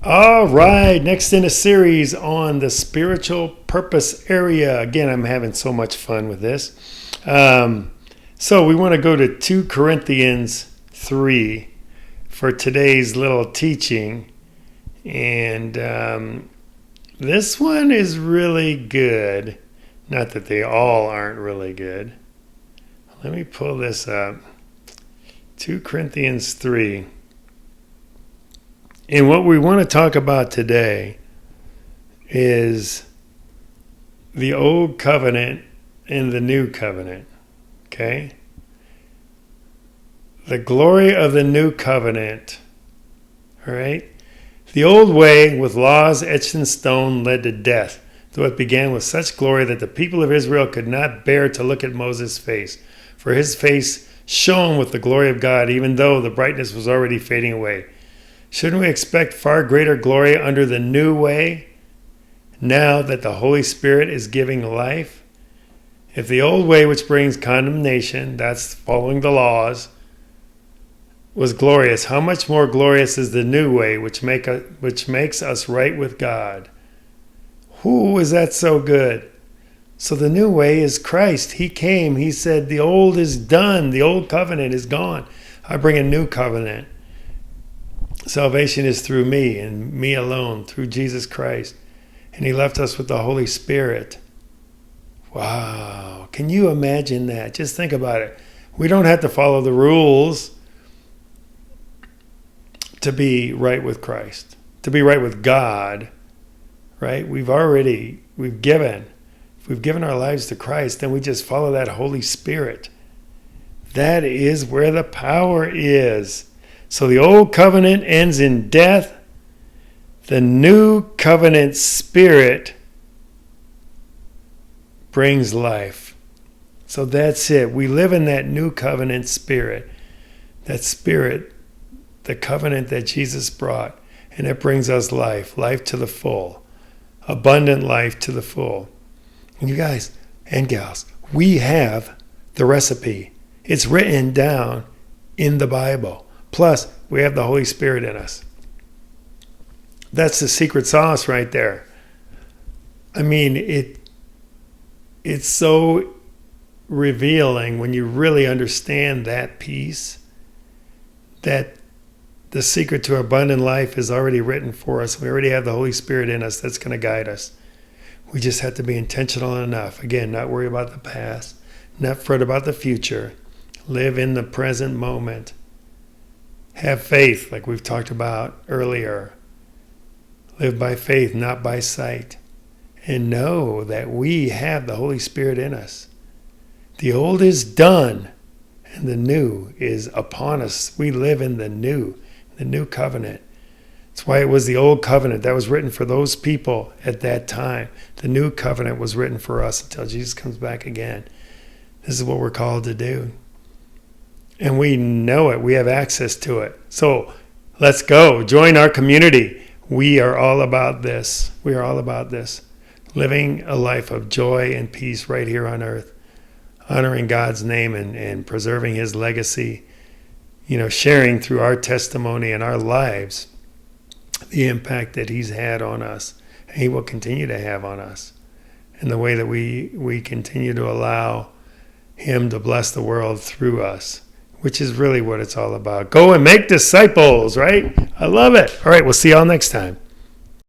All right, next in a series on the spiritual purpose area. Again, I'm having so much fun with this. So we want to go to 2 Corinthians 3 for today's little teaching. And this one is really good. Not that they all aren't really good. Let me pull this up. 2 Corinthians 3. And what we want to talk about today is the old covenant and the new covenant. Okay? The glory of the new covenant. All right? The old way with laws etched in stone led to death, though it began with such glory that the people of Israel could not bear to look at Moses' face. For his face shone with the glory of God, even though the brightness was already fading away. Shouldn't we expect far greater glory under the new way, now that the Holy Spirit is giving life? If the old way, which brings condemnation, that's following the laws, was glorious, how much more glorious is the new way, which makes us right with God? Who is that so good? So the new way is Christ. He came, he said, the old is done, the old covenant is gone. I bring a new covenant. Salvation is through me and me alone, through Jesus Christ. And he left us with the Holy Spirit. Wow. Can you imagine that? Just think about it. We don't have to follow the rules to be right with Christ, to be right with God, right? We've given. If we've given our lives to Christ, then we just follow that Holy Spirit. That is where the power is. So the old covenant ends in death. The new covenant spirit brings life. So that's it. We live in that new covenant spirit. That spirit, the covenant that Jesus brought. And it brings us life. Life to the full. Abundant life to the full. And you guys and gals, we have the recipe. It's written down in the Bible. Plus, we have the Holy Spirit in us. That's the secret sauce right there. I mean, it's so revealing when you really understand that piece, that the secret to abundant life is already written for us. We already have the Holy Spirit in us that's going to guide us. We just have to be intentional enough. Again, not worry about the past, not fret about the future. Live in the present moment. Have faith, like we've talked about earlier. Live by faith, not by sight. And know that we have the Holy Spirit in us. The old is done, and the new is upon us. We live in the new covenant. That's why it was the old covenant that was written for those people at that time. The new covenant was written for us until Jesus comes back again. This is what we're called to do. And we know it. We have access to it. So let's go. Join our community. We are all about this. We are all about this. Living a life of joy and peace right here on earth. Honoring God's name and preserving his legacy. Sharing through our testimony and our lives the impact that he's had on us. And he will continue to have on us. And the way that we continue to allow him to bless the world through us. Which is really what it's all about. Go and make disciples, right? I love it. All right, we'll see y'all next time.